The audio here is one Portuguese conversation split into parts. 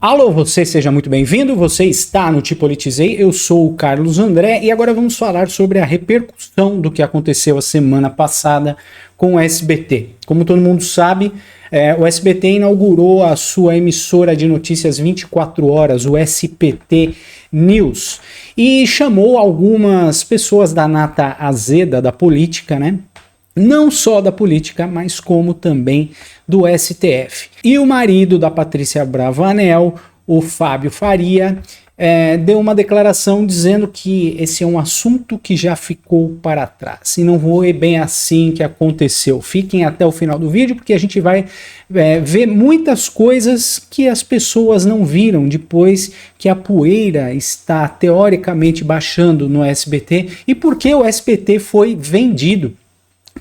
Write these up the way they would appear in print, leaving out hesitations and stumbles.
Alô, você, seja muito bem-vindo, você está no Te Politizei, eu sou o Carlos André e agora vamos falar sobre a repercussão do que aconteceu a semana passada com o SBT. Como todo mundo sabe, o SBT inaugurou a sua emissora de notícias 24 horas, o SBT News, e chamou algumas pessoas da nata azeda da política, né? Não só da política, mas como também do STF. E o marido da Patrícia Bravanel, o Fábio Faria, deu uma declaração dizendo que esse é um assunto que já ficou para trás. E não foi bem assim que aconteceu. Fiquem até o final do vídeo, porque a gente vai ver muitas coisas que as pessoas não viram depois que a poeira está teoricamente baixando no SBT e porque o SBT foi vendido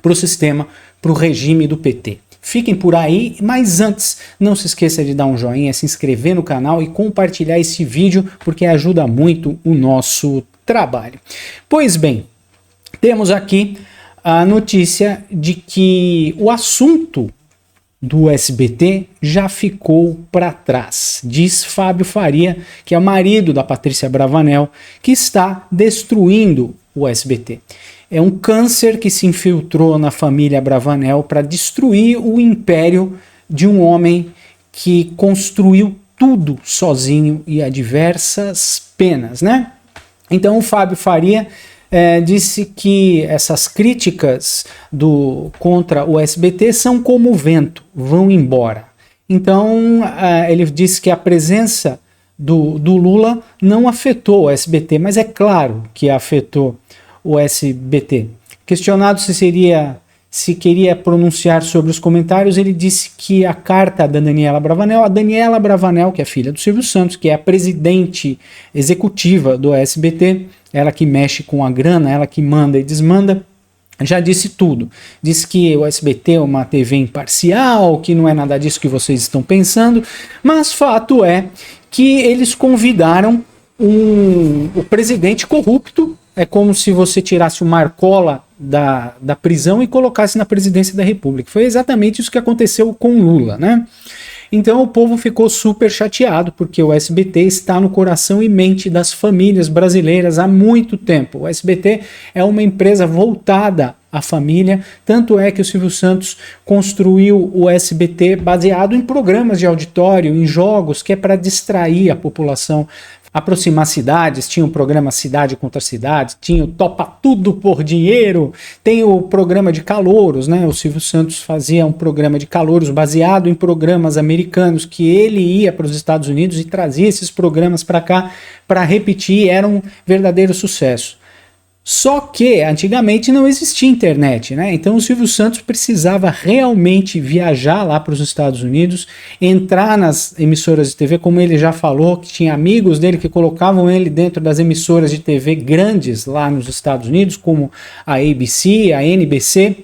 para o sistema, para o regime do PT. Fiquem por aí, mas antes, não se esqueça de dar um joinha, se inscrever no canal e compartilhar esse vídeo, porque ajuda muito o nosso trabalho. Pois bem, temos aqui a notícia de que o assunto do SBT já ficou para trás, diz Fábio Faria, que é o marido da Patrícia Bravanel, que está destruindo o SBT. É um câncer que se infiltrou na família Bravanel para destruir o império de um homem que construiu tudo sozinho e a diversas penas, né? Então o Fábio Faria disse que essas críticas contra o SBT são como o vento, vão embora. Então ele disse que a presença do Lula não afetou o SBT, mas é claro que afetou o SBT. Questionado se queria pronunciar sobre os comentários, ele disse que a carta da Daniela Bravanel, que é filha do Silvio Santos, que é a presidente executiva do SBT, ela que mexe com a grana, ela que manda e desmanda, já disse tudo. Disse que o SBT é uma TV imparcial, que não é nada disso que vocês estão pensando, mas fato é que eles convidaram o presidente corrupto. É como se você tirasse o Marcola da prisão e colocasse na presidência da República. Foi exatamente isso que aconteceu com Lula, né? Então o povo ficou super chateado, porque o SBT está no coração e mente das famílias brasileiras há muito tempo. O SBT é uma empresa voltada à família, tanto é que o Silvio Santos construiu o SBT baseado em programas de auditório, em jogos, que é para distrair a população, aproximar cidades. Tinha o programa Cidade contra Cidade, tinha o Topa Tudo por Dinheiro, tem o programa de calouros, né? O Silvio Santos fazia um programa de calouros baseado em programas americanos, que ele ia para os Estados Unidos e trazia esses programas para cá para repetir, era um verdadeiro sucesso. Só que antigamente não existia internet, né? Então o Silvio Santos precisava realmente viajar lá para os Estados Unidos, entrar nas emissoras de TV, como ele já falou, que tinha amigos dele que colocavam ele dentro das emissoras de TV grandes lá nos Estados Unidos, como a ABC, a NBC.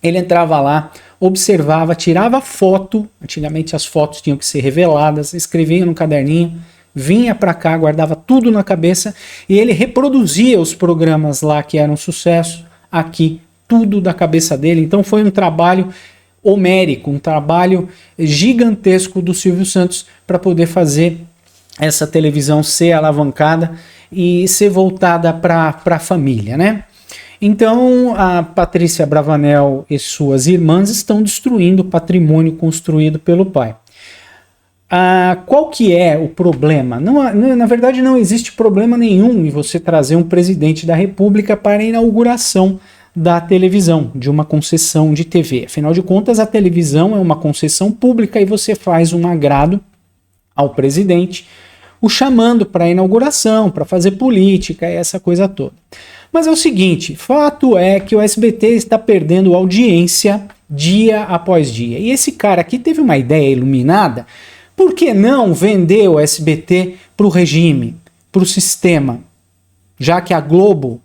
Ele entrava lá, observava, tirava foto, antigamente as fotos tinham que ser reveladas, escrevia no caderninho, vinha para cá, guardava tudo na cabeça e ele reproduzia os programas lá que eram sucesso aqui, tudo da cabeça dele. Então foi um trabalho homérico, um trabalho gigantesco do Silvio Santos para poder fazer essa televisão ser alavancada e ser voltada para a família, né? Então a Patrícia Bravanel e suas irmãs estão destruindo o patrimônio construído pelo pai. Qual que é o problema? Na verdade não existe problema nenhum em você trazer um presidente da República para a inauguração da televisão, de uma concessão de TV. Afinal de contas, a televisão é uma concessão pública e você faz um agrado ao presidente, o chamando para a inauguração, para fazer política e essa coisa toda. Mas é o seguinte, fato é que o SBT está perdendo audiência dia após dia. E esse cara aqui teve uma ideia iluminada. Por que não vender o SBT para o regime, para o sistema? Já que a Globo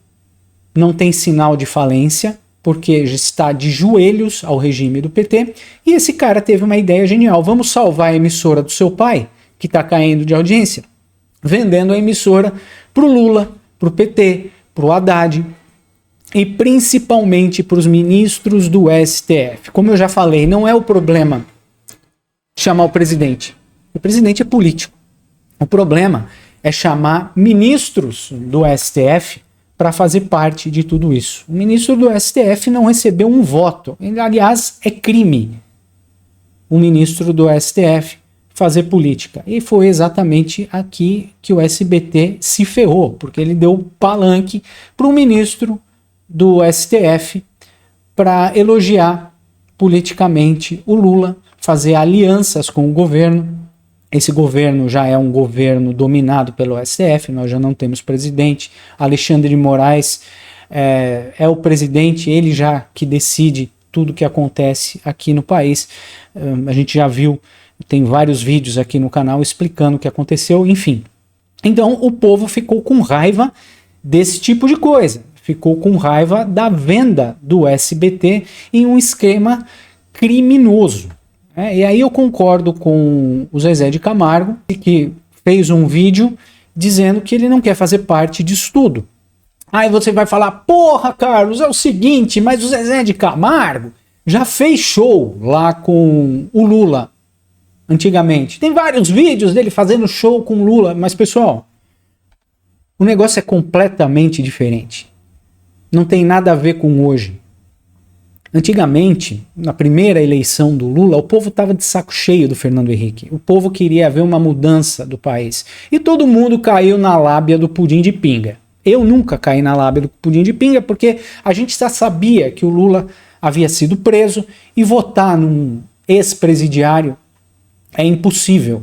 não tem sinal de falência, porque está de joelhos ao regime do PT, e esse cara teve uma ideia genial. Vamos salvar a emissora do seu pai, que está caindo de audiência, vendendo a emissora para o Lula, para o PT, para o Haddad e principalmente para os ministros do STF. Como eu já falei, não é o problema chamar o presidente. O presidente é político. O problema é chamar ministros do STF para fazer parte de tudo isso. O ministro do STF não recebeu um voto. Aliás, é crime o ministro do STF fazer política. E foi exatamente aqui que o SBT se ferrou, porque ele deu palanque para o ministro do STF para elogiar politicamente o Lula, fazer alianças com o governo. Esse governo já é um governo dominado pelo STF, nós já não temos presidente. Alexandre de Moraes é o presidente, ele já que decide tudo que acontece aqui no país. A gente já viu, tem vários vídeos aqui no canal explicando o que aconteceu, enfim. Então o povo ficou com raiva desse tipo de coisa, ficou com raiva da venda do SBT em um esquema criminoso. E aí eu concordo com o Zezé de Camargo, que fez um vídeo dizendo que ele não quer fazer parte disso tudo. Aí você vai falar, porra, Carlos, é o seguinte, mas o Zezé de Camargo já fez show lá com o Lula antigamente. Tem vários vídeos dele fazendo show com o Lula, mas pessoal, o negócio é completamente diferente. Não tem nada a ver com hoje. Antigamente, na primeira eleição do Lula, o povo estava de saco cheio do Fernando Henrique. O povo queria ver uma mudança do país. E todo mundo caiu na lábia do pudim de pinga. Eu nunca caí na lábia do pudim de pinga, porque a gente já sabia que o Lula havia sido preso e votar num ex-presidiário é impossível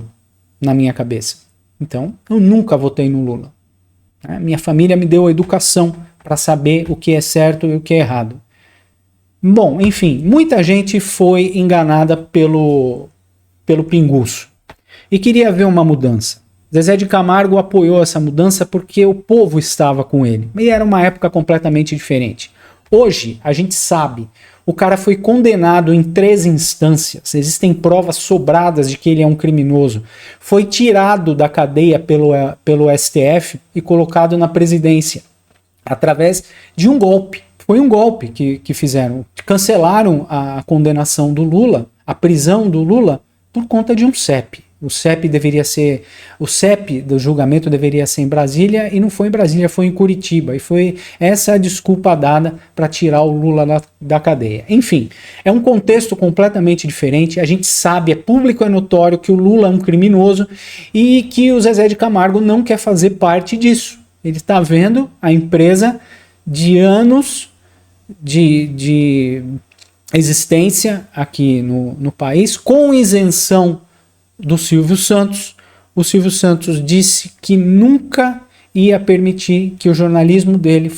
na minha cabeça. Então, eu nunca votei no Lula. Minha família me deu a educação para saber o que é certo e o que é errado. Bom, enfim, muita gente foi enganada pelo pinguço e queria ver uma mudança. Zezé de Camargo apoiou essa mudança porque o povo estava com ele. E era uma época completamente diferente. Hoje, a gente sabe, o cara foi condenado em 3 instâncias. Existem provas sobradas de que ele é um criminoso. Foi tirado da cadeia pelo STF e colocado na presidência através de um golpe. Foi um golpe que fizeram. Cancelaram a condenação do Lula, a prisão do Lula, por conta de um CEP. O CEP do julgamento deveria ser em Brasília e não foi em Brasília, foi em Curitiba. E foi essa a desculpa dada para tirar o Lula da cadeia. Enfim, é um contexto completamente diferente. A gente sabe, é público, é notório que o Lula é um criminoso e que o Zezé de Camargo não quer fazer parte disso. Ele está vendo a empresa de anos de existência aqui no país, com isenção do Silvio Santos. O Silvio Santos disse que nunca ia permitir que o jornalismo dele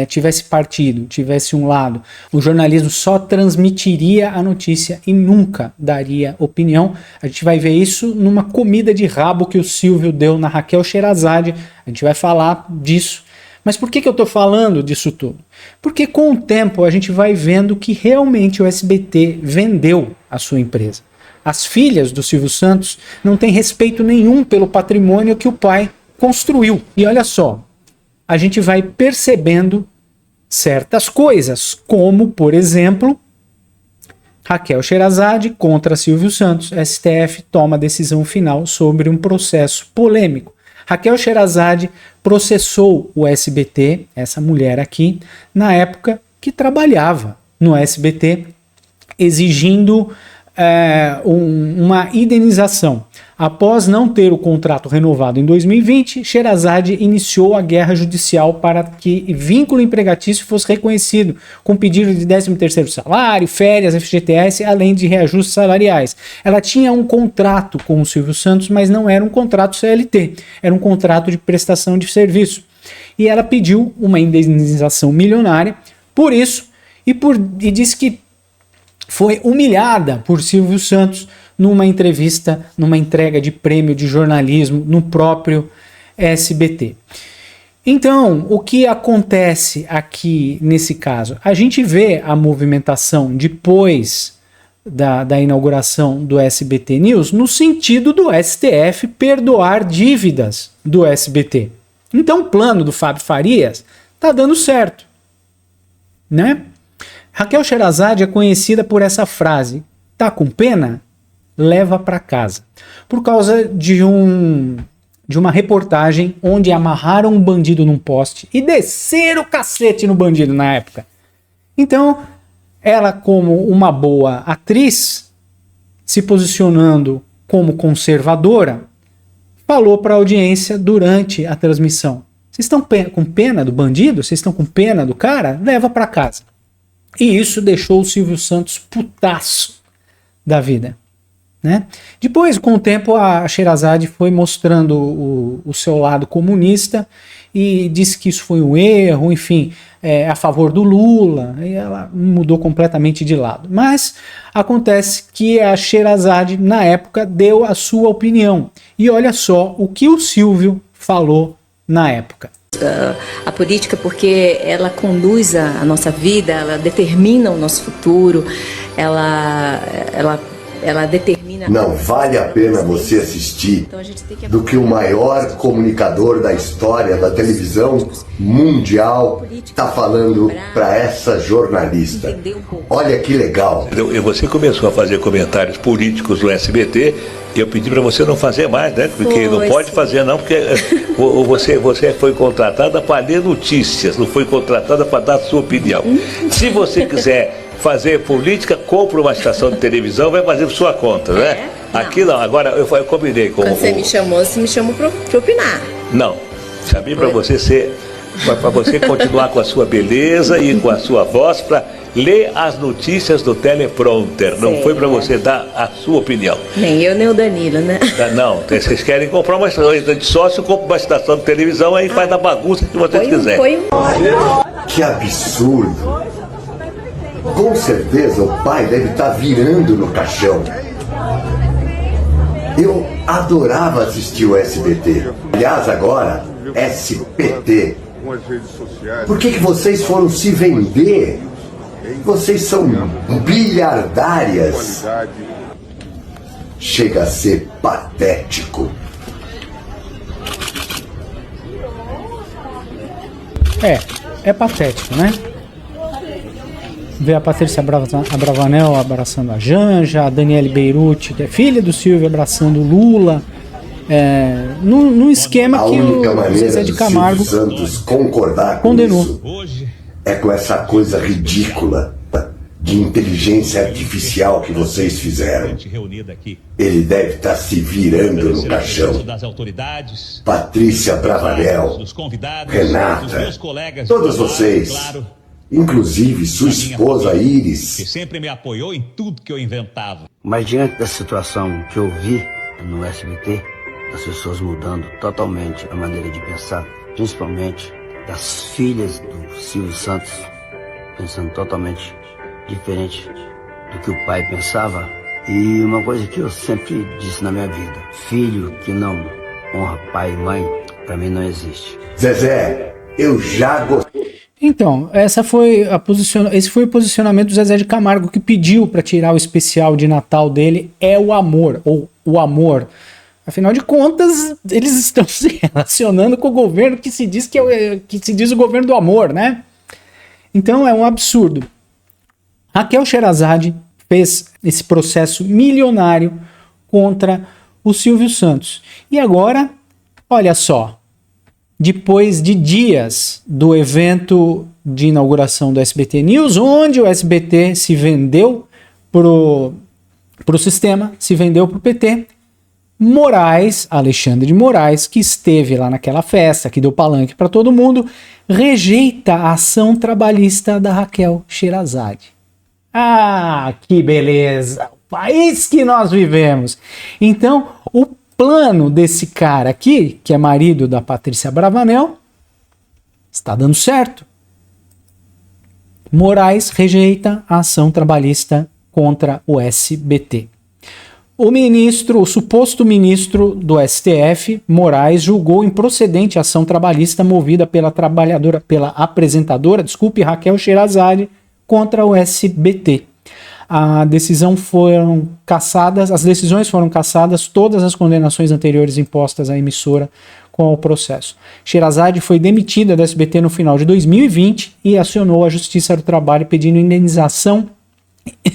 tivesse partido, tivesse um lado. O jornalismo só transmitiria a notícia e nunca daria opinião. A gente vai ver isso numa comida de rabo que o Silvio deu na Raquel Sherazade. A gente vai falar disso. Mas por que eu estou falando disso tudo? Porque com o tempo a gente vai vendo que realmente o SBT vendeu a sua empresa. As filhas do Silvio Santos não têm respeito nenhum pelo patrimônio que o pai construiu. E olha só, a gente vai percebendo certas coisas, como, por exemplo, Raquel Sherazade contra Silvio Santos. STF toma decisão final sobre um processo polêmico. Raquel Sherazade processou o SBT, essa mulher aqui, na época que trabalhava no SBT, exigindo uma indenização. Após não ter o contrato renovado em 2020, Sherazade iniciou a guerra judicial para que vínculo empregatício fosse reconhecido, com pedido de 13º salário, férias, FGTS, além de reajustes salariais. Ela tinha um contrato com o Silvio Santos, mas não era um contrato CLT, era um contrato de prestação de serviço. E ela pediu uma indenização milionária por isso e disse que foi humilhada por Silvio Santos numa entrevista, numa entrega de prêmio de jornalismo no próprio SBT. Então, o que acontece aqui nesse caso? A gente vê a movimentação depois da inauguração do SBT News no sentido do STF perdoar dívidas do SBT. Então, o plano do Fábio Farias está dando certo, né? Raquel Sherazade é conhecida por essa frase: tá com pena? leva para casa. Por causa de uma reportagem onde amarraram um bandido num poste e desceram o cacete no bandido na época. Então, ela, como uma boa atriz, se posicionando como conservadora, falou para a audiência durante a transmissão: vocês estão com pena do bandido? Vocês estão com pena do cara? Leva para casa. E isso deixou o Silvio Santos putaço da vida, né? Depois, com o tempo, a Sherazade foi mostrando o seu lado comunista e disse que isso foi um erro, enfim, a favor do Lula, e ela mudou completamente de lado. Mas acontece que a Sherazade, na época, deu a sua opinião. E olha só o que o Silvio falou na época. A política, porque ela conduz a nossa vida, ela determina o nosso futuro, ela determina... Não vale a pena você assistir do que o maior comunicador da história da televisão mundial está falando para essa jornalista. Olha que legal. Você começou a fazer comentários políticos no SBT, e eu pedi para você não fazer mais, né? Porque não pode fazer não, porque você foi contratada para ler notícias, não foi contratada para dar a sua opinião. Se você quiser fazer política, compra uma estação de televisão, vai fazer por sua conta, né? Aqui não, agora eu combinei com... Quando você me chamou para opinar. Não, chamei para você continuar com a sua beleza e com a sua voz para ler as notícias do teleprompter. Não foi para você dar a sua opinião. Nem eu, nem o Danilo, né? Não, vocês querem comprar uma estação de sócio, compra uma estação de televisão, aí faz a bagunça que vocês quiserem. Que absurdo! Com certeza o pai deve estar virando no caixão. Eu adorava assistir o SBT. Aliás, agora, SPT. Por que vocês foram se vender? Vocês são bilhardárias. Chega a ser patético. É patético, né? Ver a Patrícia Abravanel abraçando a Janja, a Daniele Beirute, que é filha do Silvio, abraçando o Lula, num esquema que o Zezé de Camargo Santos concordar condenou. Com isso é com essa coisa ridícula de inteligência artificial que vocês fizeram. Ele deve estar se virando no caixão. Patrícia Abravanel, Renata, todos vocês. Inclusive sua esposa Iris, que sempre me apoiou em tudo que eu inventava. Mas diante da situação que eu vi no SBT, das pessoas mudando totalmente a maneira de pensar, principalmente das filhas do Silvio Santos, pensando totalmente diferente do que o pai pensava. E uma coisa que eu sempre disse na minha vida: filho que não honra pai e mãe, pra mim não existe. Zezé, eu já gostei. Então, esse foi o posicionamento do Zezé de Camargo, que pediu para tirar o especial de Natal dele, É o Amor, ou O Amor. Afinal de contas, eles estão se relacionando com o governo que se diz que se diz o governo do amor, né? Então é um absurdo. Raquel Sherazade fez esse processo milionário contra o Silvio Santos. E agora, olha só, depois de dias do evento de inauguração do SBT News, onde o SBT se vendeu pro sistema, se vendeu pro PT, Alexandre de Moraes, que esteve lá naquela festa, que deu palanque para todo mundo, rejeita a ação trabalhista da Raquel Sherazade. Ah, que beleza! O país que nós vivemos! Então, o plano desse cara aqui, que é marido da Patrícia Abravanel, está dando certo. Moraes rejeita a ação trabalhista contra o SBT. O suposto ministro do STF, Moraes, julgou improcedente a ação trabalhista movida pela apresentadora, Raquel Sherazade, contra o SBT. As decisões foram cassadas, todas as condenações anteriores impostas à emissora com o processo. Sherazade foi demitida do SBT no final de 2020 e acionou a Justiça do Trabalho pedindo indenização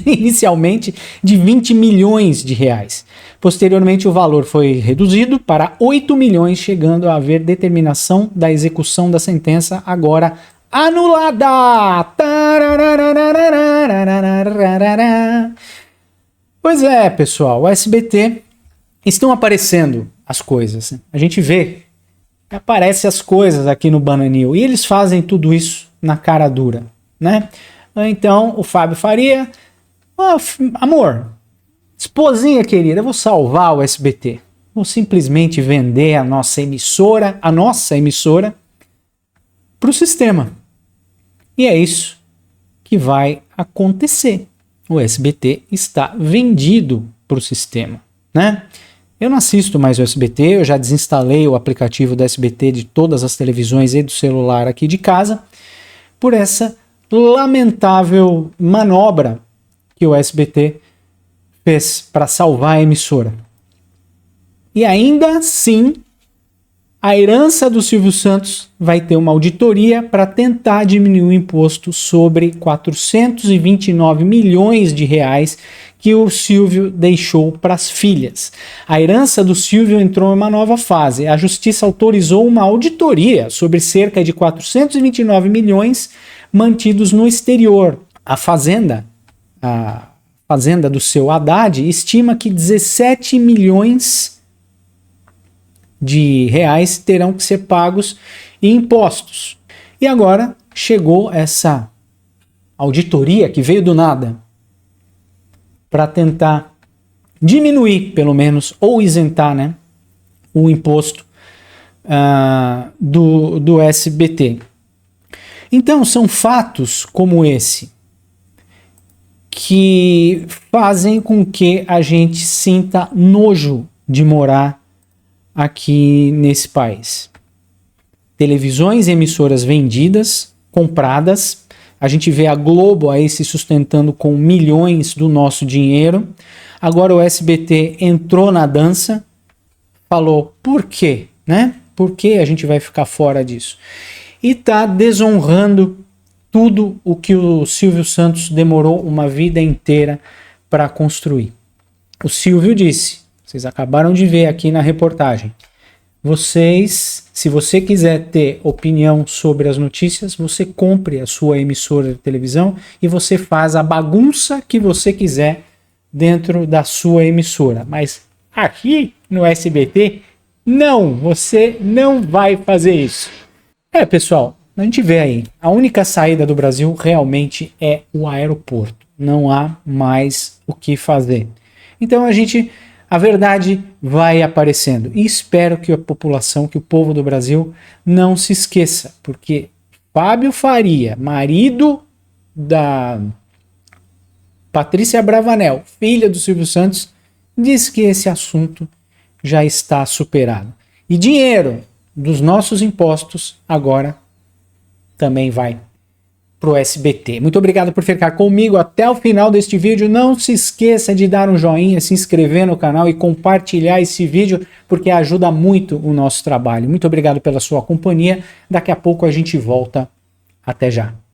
inicialmente de 20 milhões de reais. Posteriormente, o valor foi reduzido para 8 milhões, chegando a haver determinação da execução da sentença agora anulada. Pois é, pessoal, o SBT estão aparecendo as coisas. A gente vê, aparecem as coisas aqui no Bananil e eles fazem tudo isso na cara dura, né? Então, o Fábio Faria, amor, esposinha querida, eu vou salvar o SBT. Vou simplesmente vender a nossa emissora para o sistema. E é isso que vai acontecer. O SBT está vendido para o sistema, né? Eu não assisto mais o SBT, eu já desinstalei o aplicativo do SBT de todas as televisões e do celular aqui de casa, por essa lamentável manobra que o SBT fez para salvar a emissora. E ainda assim, a herança do Silvio Santos vai ter uma auditoria para tentar diminuir o imposto sobre 429 milhões de reais que o Silvio deixou para as filhas. A herança do Silvio entrou em uma nova fase. A Justiça autorizou uma auditoria sobre cerca de 429 milhões mantidos no exterior. A Fazenda do seu Haddad estima que 17 milhões de reais terão que ser pagos em impostos. E agora chegou essa auditoria que veio do nada para tentar diminuir, pelo menos, ou isentar, né, o imposto do SBT. Então, são fatos como esse que fazem com que a gente sinta nojo de morar aqui nesse país. Televisões e emissoras vendidas, compradas. A gente vê a Globo aí se sustentando com milhões do nosso dinheiro. Agora o SBT entrou na dança, falou por quê, né? Por que a gente vai ficar fora disso? E está desonrando tudo o que o Silvio Santos demorou uma vida inteira para construir. O Silvio disse, vocês acabaram de ver aqui na reportagem, se você quiser ter opinião sobre as notícias, você compre a sua emissora de televisão e você faz a bagunça que você quiser dentro da sua emissora. Mas aqui no SBT, não, você não vai fazer isso. Pessoal, a gente vê aí, a única saída do Brasil realmente é o aeroporto. Não há mais o que fazer. Então a verdade vai aparecendo. E espero que a população, que o povo do Brasil não se esqueça, porque Fábio Faria, marido da Patrícia Bravanel, filha do Silvio Santos, diz que esse assunto já está superado. E dinheiro dos nossos impostos agora também vai para o SBT. Muito obrigado por ficar comigo até o final deste vídeo. Não se esqueça de dar um joinha, se inscrever no canal e compartilhar esse vídeo, porque ajuda muito o nosso trabalho. Muito obrigado pela sua companhia. Daqui a pouco a gente volta. Até já.